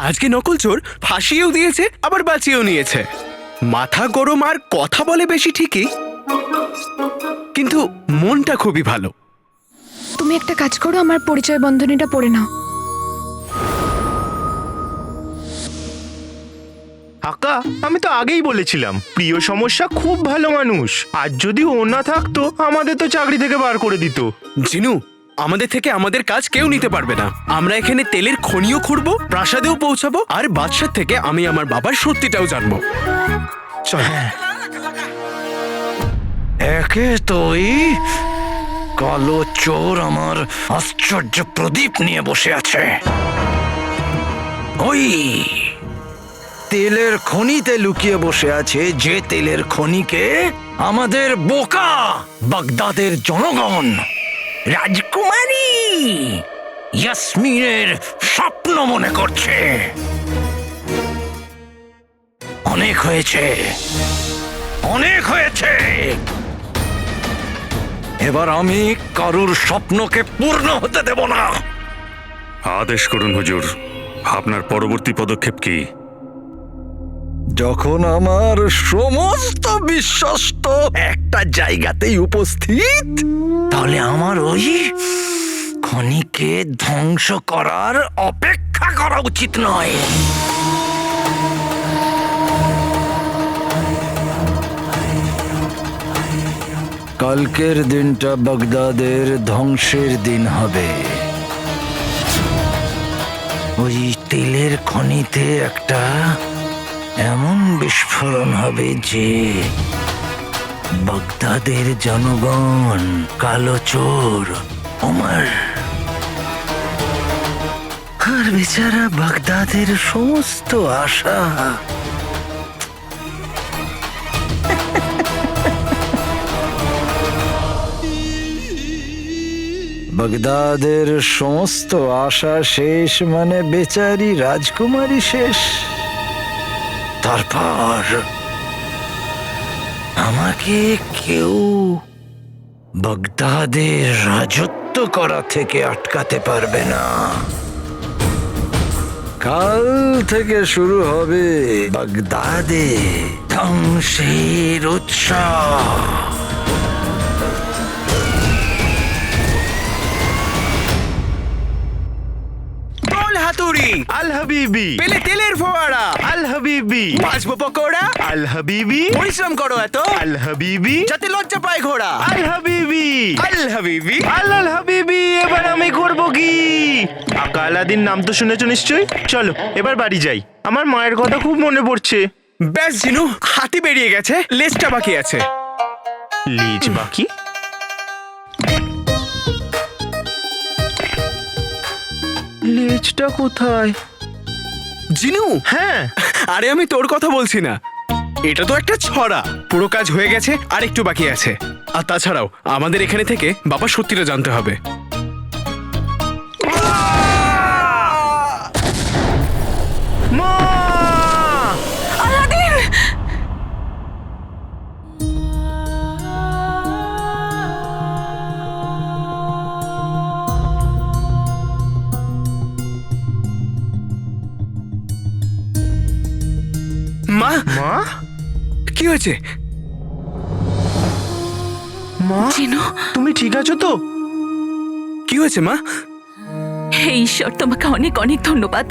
আজকে নকল চোর ফাঁসিয়েও দিয়েছে আবার বাঁচিয়েও নিয়েছে। মাথা গরম আর কথা বলে বেশি ঠিকই, কিন্তু মনটা খুবই ভালো। তুমি একটা কাজ করো, আমার পরিচয় বন্ধনীটা পড়ে নাও। আকা, আমি তো আগেই বলেছিলাম প্রিয় সমস্যা খুব ভালো মানুষ। আর যদি ও না থাকতো আমাদের তো চাকরি থেকে বার করে দিত। জিনু, আমাদের থেকে আমাদের কাজ কেউ নিতে পারবে না। আমরা এখানে তেলের খনিও খুঁড়বো, প্রাসাদেও পৌঁছাবো, আর বাদশার থেকে আমি আমার বাবার সত্যিটাও জানবো। চল। একে তুই কালো চোর আমার আশ্চর্য প্রদীপ নিয়ে বসে আছে। ওই তেলের খনিতে লুকিয়ে বসে আছে, যে তেলের খনিকে আমাদের বোকা বাগদাদের জনগণ রাজকুমারী ইয়াসমিনের স্বপ্ন মনে করছে। অনেক হয়েছে, অনেক হয়েছে। এবার আমি কারুর স্বপ্নকে পূর্ণ হতে দেব না। আদেশ করুন হুজুর, আপনার পরবর্তী পদক্ষেপ কি? যখন আমার সমস্ত বিশ্বস্ত একটা জায়গাতেই উপস্থিত, তাহলে আমার ওই খনিকে ধ্বংস করার অপেক্ষা করা উচিত নয়। কালকের দিনটা বাগদাদের ধ্বংসের দিন হবে। ওই তেলের খনিতে একটা এমন বিস্ফোরণ হবে যে বাগদাদের জনগণ, কালো চোর ওমর আর বেচারা বাগদাদের সমস্ত আশা বাগদাদের সমস্ত আশা শেষ, মানে বেচারি রাজকুমারী শেষ। তারপর আমাকে কেউ বাগদাদের রাজত্ব করা থেকে আটকাতে পারবে না। কাল থেকে শুরু হবে বাগদাদে ধ্বংসের উৎসব। হাতুড়ি আল হাবিবি, পেলে তেলের ফোয়ারা, আল হাবিবি, ভাজবো পকোড়া, আল হাবিবি, পরিশ্রম করো এত আল হাবিবি, যাতে লজ্জা পায় ঘোড়া। আল হাবিবি, আল হাবিবি। আল হাবিবি। এবার আমি করব কি? আকা আলাদিন নাম তো শুনেছো নিশ্চয়ই। চলো এবার বাড়ি যাই, আমার মায়ের কথা খুব মনে পড়ছে। ব্যাস জিনু, হাতি বেরিয়ে গেছে, লেজটা বাকি আছে। লেজ বাকি? লেজটা কোথায়? জিনু, হ্যাঁ, আরে আমি তোর কথা বলছি না, এটা তো একটা ছড়া। পুরো কাজ হয়ে গেছে, আর একটু বাকি আছে। আর তাছাড়াও আমাদের এখানে থেকে বাবা সত্যিটা জানতে হবে। মা! আলাদিন! মা, মা? কি হয়েছে? মা, জিনু, তুমি ঠিক আছো তো? কি হয়েছে মা? হে ঈশ্বর, তোমাকে অনেক অনেক ধন্যবাদ।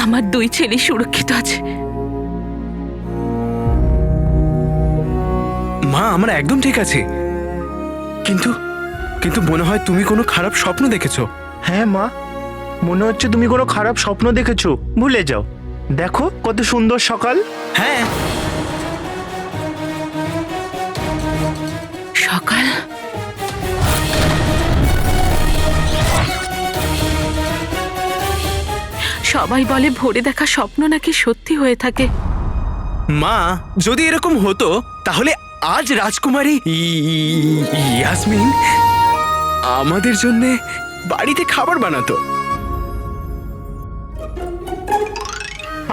আমার দুই ছেলে সুরক্ষিত আছে। মা, আমরা একদম ঠিক আছি, কিন্তু কিন্তু মনে হয় তুমি কোনো খারাপ স্বপ্ন দেখেছো। হ্যাঁ মা, মনে হচ্ছে তুমি কোনো খারাপ স্বপ্ন দেখেছো। ভুলে যাও, দেখো কত সুন্দর সকাল। হ্যাঁ, সকাল। সবাই বলে ভোরে দেখা স্বপ্ন নাকি সত্যি হয়ে থাকে। মা, যদি এরকম হতো তাহলে আজ রাজকুমারী ইয়াসমিন আমাদের জন্য বাড়িতে খাবার বানাতো।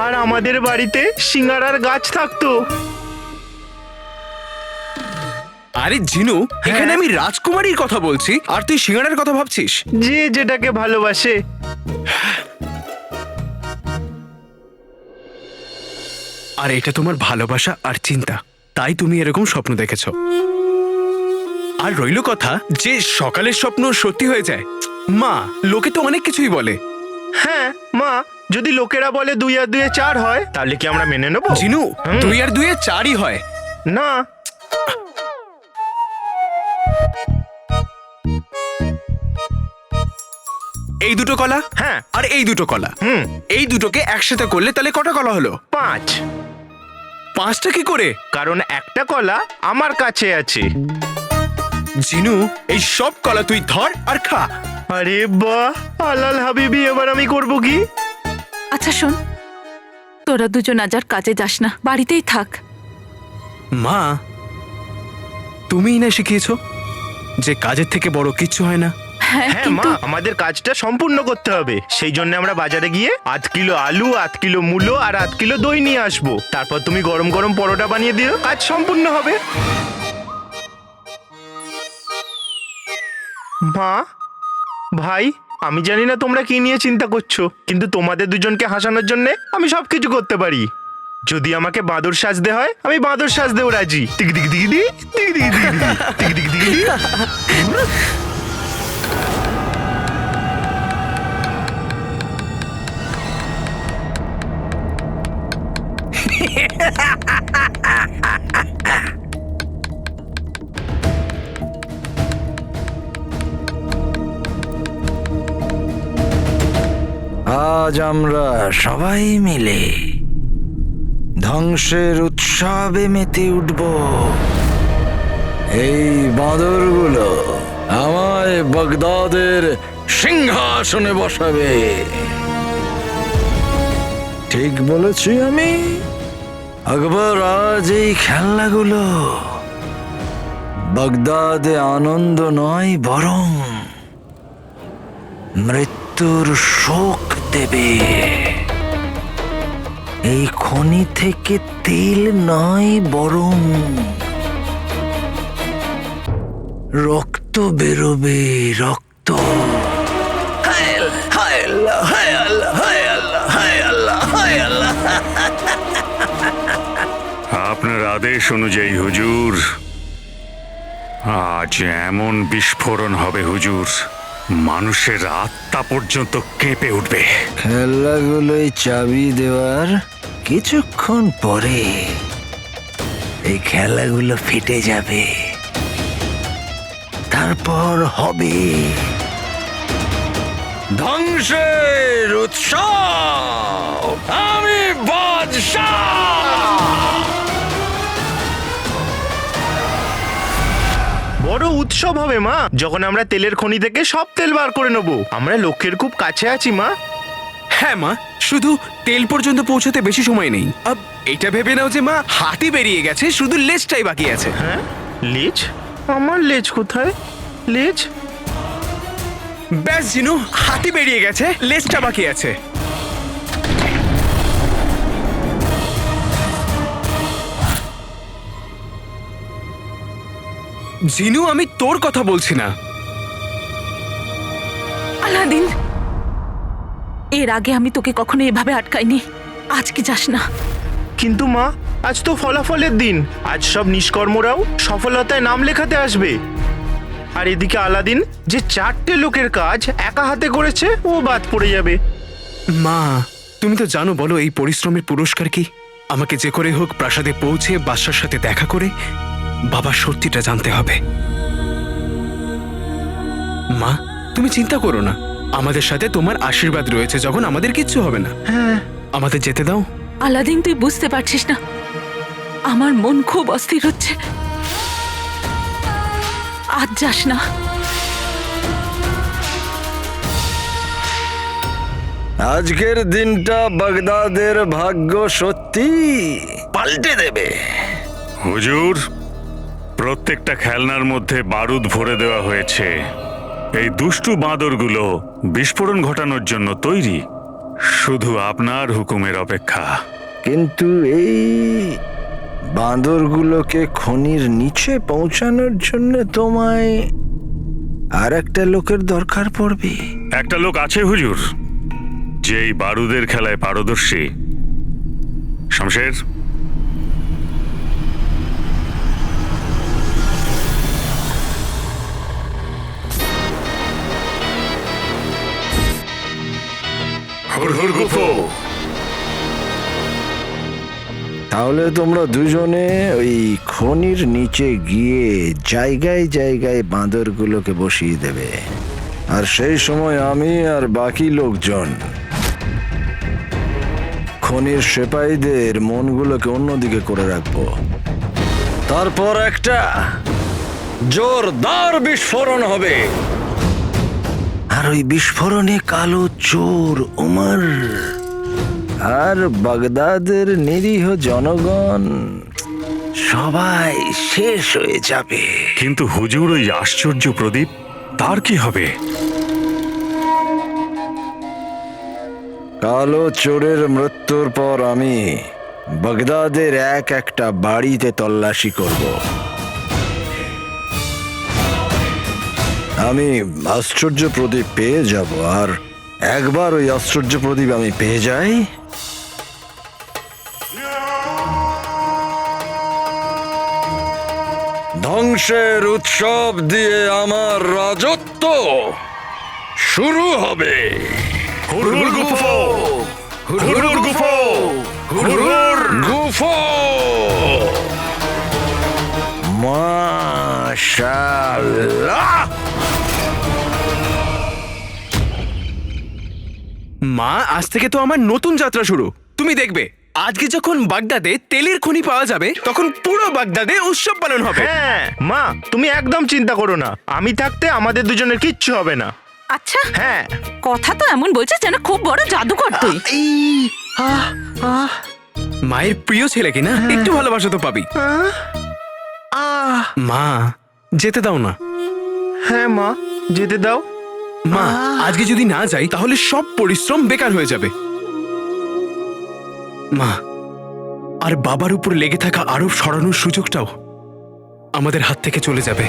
আর আমাদের বাড়িতে সিঙ্গারার গাছ থাকতো। আরে জিনু, এখানে আমি রাজকুমারীর কথা বলছি আর তুই সিঙ্গারার কথা ভাবছিস। যে যেটাকে ভালোবাসে। আর এটা তোমার ভালোবাসা আর চিন্তা, তাই তুমি এরকম স্বপ্ন দেখেছো। আর রইল কথা যে সকালের স্বপ্ন সত্যি হয়ে যায়, মা লোকে তো অনেক কিছুই বলে। হ্যাঁ মা, যদি লোকেরা বলে 2 আর 2 4 হয়, তাহলে কি আমরা মেনে নেবো? জিনু 2 আর 2 4ই হয়। না, এই দুটো কলা হ্যাঁ। আর এই দুটো কলা, এই দুটোকে একসাথে করলে তাহলে কটা কলা হলো? 5। 5টা কি করে? কারণ একটা কলা আমার কাছে আছে। জিনু এই সব কলা তুই ধর আর খা। আরে বাহ, আলাল হাবিবি, এবার আমি করব কি? আচ্ছা শোন, তোরা দুজন আজ আর কাজে যাস না, বাড়িতেই থাক। মা তুমিই না শিখিয়েছো যে কাজের থেকে বড় কিচ্ছু হয় না। হ্যাঁ হ্যাঁ মা, কিন্তু আমাদের কাজটা সম্পূর্ণ করতে হবে। সেই জন্য আমরা বাজারে গিয়ে 8 কিলো আলু, 8 কিলো মূলো আর 8 কিলো দই নিয়ে আসবো। তারপর তুমি গরম গরম পরোটা বানিয়ে দিও, কাজ সম্পূর্ণ হবে। মা, ভাই, আমি জানি না তোমরা কি নিয়ে চিন্তা করছো, কিন্তু তোমাদের দুজনকে হাসানোর জন্য আমি সবকিছু করতে পারি। যদি আমাকে বাঁদর সাজতে হয়, আমি বাঁদর সাজতেও রাজি। Tick tick tick tick tick tick tick tick tick tick. আজ আমরা সবাই মিলে ধ্বংসের উৎসবে মেতে উঠব। এই বাঁদরগুলো আমায় বাগদাদের সিংহাসনে বসাবে। ঠিক বলেছি আমি? আকবর, আজ এই খেলনাগুলো বাগদাদে আনন্দ নয়, বরং মৃত্যুর শোক দেবে। এই খনি থেকে তেল নয়, বরং রক্ত বেরোবে, রক্ত। হায় আল্লাহ, হায় আল্লাহ, হায় আল্লাহ, হায় আল্লাহ, হায় আল্লাহ, হায় আল্লাহ। আপনার আদেশ অনুযায়ী হুজুর, আজ এমন বিস্ফোরণ হবে হুজুর, মানুষের আত্মা পর্যন্ত কেঁপে উঠবে। খেলাগুলোই চাবি দেওয়ার কিছুক্ষণ পরে এই খেলাগুলো ফেটে যাবে। তারপর হবে ধ্বংসের উৎসব। আমি বাদশাহ। বড় উৎসব হবে মা, যখন আমরা তেলের খনি থেকে সব তেল বার করে নেব। আমরা লক্ষ্যের খুব কাছে আছি মা। হ্যাঁ মা, শুধু তেল পর্যন্ত পৌঁছাতে বেশি সময় নেই। এটা ভেবে নাও যে মা হাতি বেরিয়ে গেছে, শুধু লেজটাই বাকি আছে। হ্যাঁ, লেজ? আমার লেজ কোথায়? লেজ? ব্যাস জিনু, হাতি বেরিয়ে গেছে, লেজটা বাকি আছে। জিনু, আমি তোর কথা বলছি না। আলাদিন, এর আগে আমি তোকে কখনো এভাবে আটকাইনি, আজকে যাস না। কিন্তু মা, আজ তো ফলাফলের দিন। আজ সব নিষ্কর্মরাও সফলতায় নাম লেখাতে আসবে। আর এদিকে আলাদিন, যে 4টে লোকের কাজ একা হাতে করেছে, ও বাদ পড়ে যাবে। মা, তুমি তো জানো, বলো এই পরিশ্রমের পুরস্কার কি? আমাকে যে করে হোক প্রাসাদে পৌঁছে বাদশার সাথে দেখা করে বাবার সত্যিটা জানতে হবে। মা, তুমি চিন্তা করো না, আমাদের সাথে তোমার আশীর্বাদ রয়েছে, যখন আমাদের কিচ্ছু হবে না। আমাদের যেতে দাও। আলাদিন, তুই বুঝতে পারছিস না, আমার মন খুব অস্থির হচ্ছে। আজ যাস না। আজকের দিনটা বাগদাদের ভাগ্য সত্যি পাল্টে দেবে। হুজুর, প্রত্যেকটা খেলনার মধ্যে বারুদ ভরে দেওয়া হয়েছে। এই দুষ্টু বাঁদরগুলো বিস্ফোরণ ঘটানোর জন্য তৈরি। শুধু আপনার হুকুমের অপেক্ষা। কিন্তু এই বাঁদরগুলোকে খনির নিচে পৌঁছানোর জন্য তোমায় আর একটা লোকের দরকার পড়বে। একটা লোক আছে হুজুর, যেই বারুদের খেলায় পারদর্শী। শমশের, হুর হুর গুফো। তাহলে তোমরা দুজনে ওই খনির নিচে গিয়ে জায়গায় জায়গায় বাঁদরগুলোকে বসিয়ে দেবে, আর সেই সময় আমি আর বাকি লোকজন খনির সেপাইদের মনগুলোকে অন্যদিকে করে রাখবো। তারপর একটা জোরদার বিস্ফোরণ হবে, আর ওই বিস্ফোরণে কালো চোর ওমর আর বাগদাদের নিরীহ জনগণ সবাই শেষ হয়ে যাবে। কিন্তু হুজুর, ওই আশ্চর্য প্রদীপ, তার কি হবে? কালো চোরের মৃত্যুর পর আমি বাগদাদের এক একটা বাড়িতে তল্লাশি করব। আমি আশ্চর্য প্রদীপ পেয়ে যাব, আর একবার ওই আশ্চর্য প্রদীপ আমি পেয়ে যাই, ধ্বংসের উৎসব দিয়ে আমার রাজত্ব শুরু হবে। হুর হুর গুফো, হুর হুর গুফো, হুর হুর। গুফো মাশাআল্লাহ। মা, আজ থেকে তো আমার নতুন যাত্রা শুরু। তুমি দেখবে আজকে যখন বাগদাদে তেলের খনি পাওয়া যাবে, তখন পুরো বাগদাদে উৎসব পালন হবে। হ্যাঁ মা, তুমি একদম চিন্তা করো না, আমি থাকতে আমাদের দুজনের কিচ্ছু হবে না। আচ্ছা, হ্যাঁ। কথা তো এমন বলছিস যেন খুব বড় জাদুকর তুই। মায়ের প্রিয় ছেলে কিনা, একটু ভালোবাসা তো পাবি। মা, যেতে দাও না। হ্যাঁ মা, যেতে দাও। মা, আজকে যদি না যাই তাহলে সব পরিশ্রম বেকার হয়ে যাবে। মা, আর বাবার উপর লেগে থাকা আরব সরানোর সুযোগটাও আমাদের হাত থেকে চলে যাবে।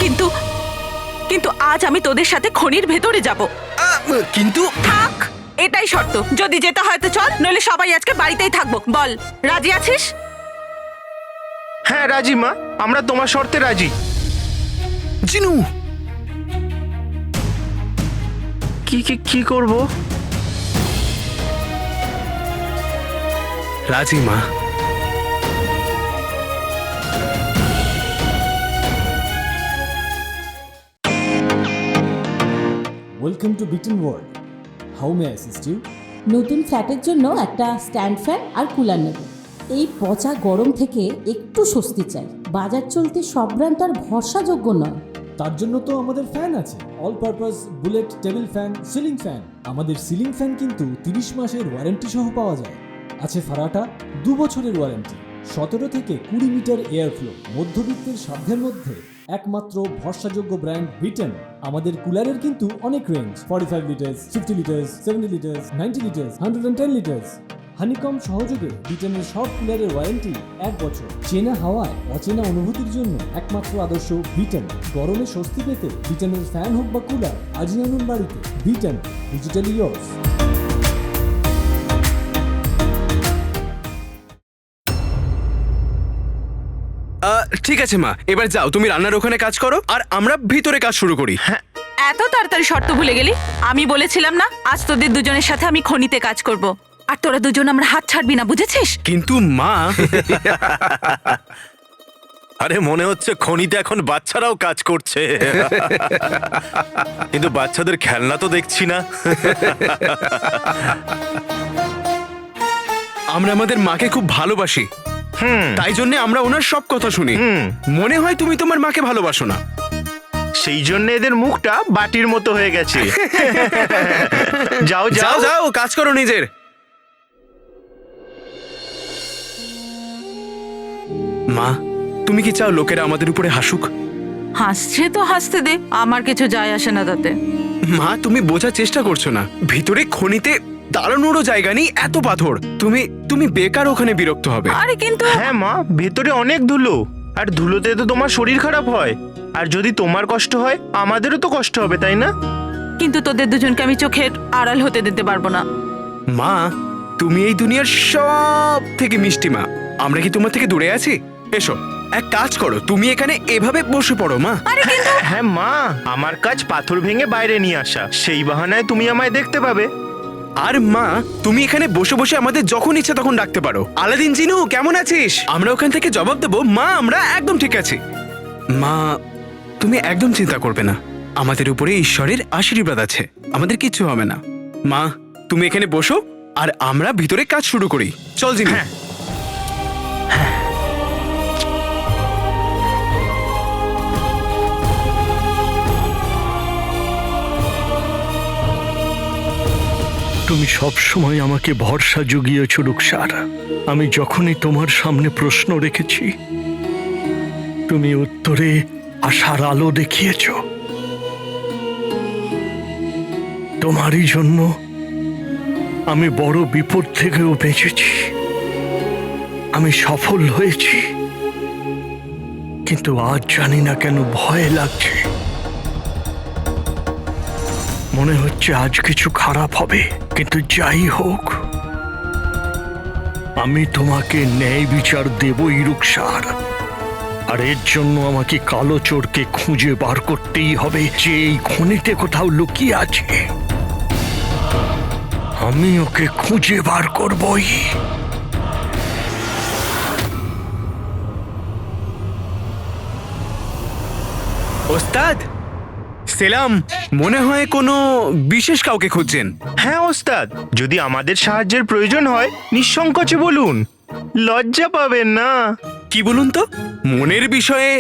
কিন্তু কিন্তু আজ আমি তোদের সাথে খনির ভেতরে যাব। কিন্তু থাক, এটাই শর্ত। যদি যেতে হয় তো চল, নইলে সবাই আজকে বাড়িতেই থাকবো। বল, রাজি আছিস? হ্যাঁ রাজি মা, আমরা তোমার শর্তে রাজি। জিনু, কি কি কি করব? রাজি মা। Welcome to Bitten World. How may I assist you? নতুন ফ্ল্যাটের জন্য একটা স্ট্যান্ড ফ্যান আর কুলার নেব। এই পচা গরম থেকে একটু স্বস্তি চাই। বাজার চলতে সব ব্র্যান্ড আর ভরসাযোগ্য নয়। তার জন্য তো আমাদের ফ্যান আছে, all purpose bullet table fan, ceiling fan. আমাদের সিলিং ফ্যান কিন্তু 30 মাসের ওয়ারেন্টি সহ পাওয়া যায়। আছে ফারাটা 2 বছরের ওয়ারেন্টি, 17 থেকে 20 মিটার এয়ার ফ্লো। মধ্যবিত্তের সাধ্যের মধ্যে একমাত্র ভরসাযোগ্য ব্র্যান্ড বিটেন। আমাদের কুলারের কিন্তু অনেক range, 45 litres, 50 litres, 70 litres, 90 litres, 110 litres. Honeycomb সহযোগে বিটেনের সব কুলারের ওয়ারেন্টি 1 বছর। চেনা হাওয়ায় অচেনা অনুভূতির জন্য একমাত্র আদর্শ বিটেন। গরমে স্বস্তি পেতে বিটেনের ফ্যান হোক বা কুলার, আজই আনুন বাড়িতে। Beaten, digitally years. ঠিক আছে মা, এবার যাও, তুমি রান্নার ওখানে কাজ করো আর আমরা ভিতরে কাজ শুরু করি। এত তাড়াতাড়ি শর্ত ভুলে গেলি? আমি বলেছিলাম না আজ তোদের দুজনের সাথে আমি খনিতে কাজ করব, আর তোরা দুজন আমরা হাত ছাড়বি না, বুঝেছিস? কিন্তু মা, আরে মনে হচ্ছে খনিতে এখন বাচ্চারাও কাজ করছে। কিন্তু বাচ্চাদের খেলনা তো দেখছি না। আমরা আমাদের মাকে খুব ভালোবাসি, তাই জন্য আমরা ওনার সব কথা শুনি। মনে হয় তুমি তোমার মাকে ভালোবাসো না। সেই জন্য এদের মুখটা বাটির মতো হয়ে গেছে। যাও যাও যাও যাও, কাজ করো নিজের। মা, তুমি কি চাও লোকেরা আমাদের উপরে হাসুক? হাসছে তো হাসতে দে, আমার কিছু যায় আসে না তাতে। মা, তুমি বোঝার চেষ্টা করছো না, ভিতরে খনিতে দাঁড়ানোরও জায়গা নেই, এত পাথর। তুমি বেকার ওখানে বিরক্ত হবে। আরে কিন্তু হ্যাঁ মা, ভেতরে অনেক ধুলো, আর ধুলোতে তো তোমার শরীর খারাপ হয়। আর যদি তোমার কষ্ট হয় আমাদেরও তো কষ্ট হবে, তাই না? কিন্তু তোদের দুজনকে আমি চোখের আড়াল হতে দিতে পারবো না। মা, তুমি এই দুনিয়ার সব থেকে মিষ্টি মা, আমরা কি তোমার থেকে দূরে আছি? এসো, এক কাজ করো, তুমি এখানে এভাবে বসে পড়ো মা। হ্যাঁ মা, আমার কাজ পাথর ভেঙে বাইরে নিয়ে আসা, সেই বাহানায় তুমি আমায় দেখতে পাবে। আর মা, তুমি এখানে বসে বসে আমাদের যখন ইচ্ছা তখন ডাকতে পারো। আলাদিন জিনু, কেমন আছিস? আমরা ওখান থেকে জবাব দেবো, মা আমরা একদম ঠিক আছি। মা, তুমি একদম চিন্তা করবে না, আমাদের উপরে ঈশ্বরের আশীর্বাদ আছে, আমাদের কিচ্ছু হবে না। মা, তুমি এখানে বসো আর আমরা ভিতরে কাজ শুরু করি। চল জিনু। তুমি সব সময় আমাকে ভরসা জুগিয়েছ রুকসার। আমি যখনই তোমার সামনে প্রশ্ন রেখেছি, তুমি উত্তরে আশার আলো দেখিয়েছ। তোমারই জন্য আমি বড় বিপদ থেকেও বেঁচেছি, আমি সফল হয়েছি। কিন্তু আজ জানি না কেন ভয় লাগছে। মনে হচ্ছে আজ কিছু খারাপ হবে, কিন্তু যাই হোক আমি তোমাকে ন্যায় বিচার দেবই রুকসার। আর এর জন্য আমাকে কালো চোরকে খুঁজে বার করতেই হবে, যে এই খনিতে কোথাও লুকিয়ে আছে। আমি ওকে খুঁজে বার করবই। ওস্তাদ সেলাম, মনে হয় কোনো বিশেষ কাউকে খুঁজছেন। হ্যাঁ ওস্তাদ, যদি আমাদের সাহায্যের প্রয়োজন হয় নিঃসংকোচে বলুন, লজ্জা পাবেন না। কি বলুন তো, মনের বিষয়ে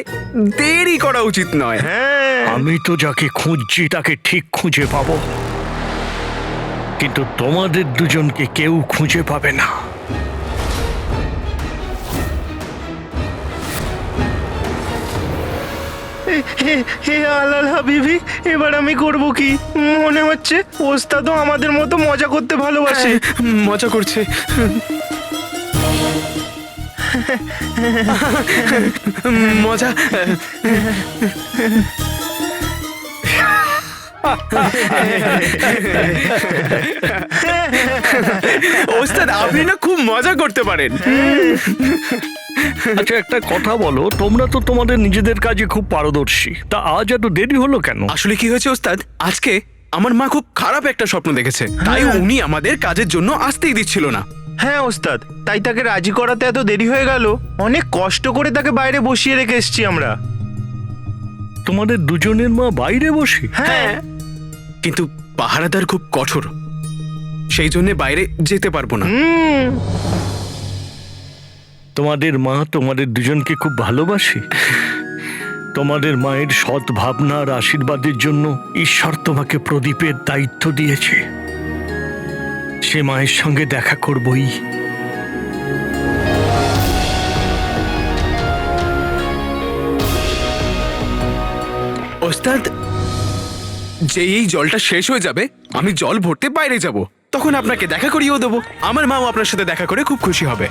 দেরি করা উচিত নয়। হ্যাঁ, আমি তো যাকে খুঁজছি তাকে ঠিক খুঁজে পাবো, কিন্তু তোমাদের দুজনকে কেউ খুঁজে পাবে না। হে আলাল হাবিবি, এবার আমি করব কি? মনে হচ্ছে ওস্তাদও আমাদের মতো মজা করতে ভালোবাসে। মজা করছে। মজা। ওস্তাদ, আপনি না খুব মজা করতে পারেন। আচ্ছা একটা কথা বলো, তোমরা তো তোমাদের নিজেদের কাজে খুব পারদর্শী, তা আজ এত দেরি হলো কেন? আসলে কি হয়েছে ওস্তাদ, আজকে আমার মা খুব খারাপ একটা স্বপ্ন দেখেছে, তাই উনি আমাদের কাজের জন্য আসতেই দিচ্ছিল না। হ্যাঁ ওস্তাদ, তাই তাকে রাজি করাতে এত দেরি হয়ে গেল। অনেক কষ্ট করে তাকে বাইরে বসিয়ে রেখে এসেছি আমরা। তোমাদের দুজনের মা বাইরে বসে? হ্যাঁ, কিন্তু পাহারাদার খুব কঠোর, সেই জন্য বাইরে যেতে পারবো না। তোমাদের মা তোমাদের দুজনকে খুব ভালোবাসে। তোমাদের মায়ের সৎ ভাবনা আর আশীর্বাদের জন্য ঈশ্বর তোমাকে প্রদীপের দায়িত্ব দিয়েছে। সে মায়ের সঙ্গে দেখা করবই। ওস্তাদ, যে এই জলটা শেষ হয়ে যাবে আমি জল ভরতে বাইরে যাব, তখন আপনাকে দেখা করিয়েও দেবো। আমার মাও আপনার সাথে দেখা করে খুব খুশি হবে।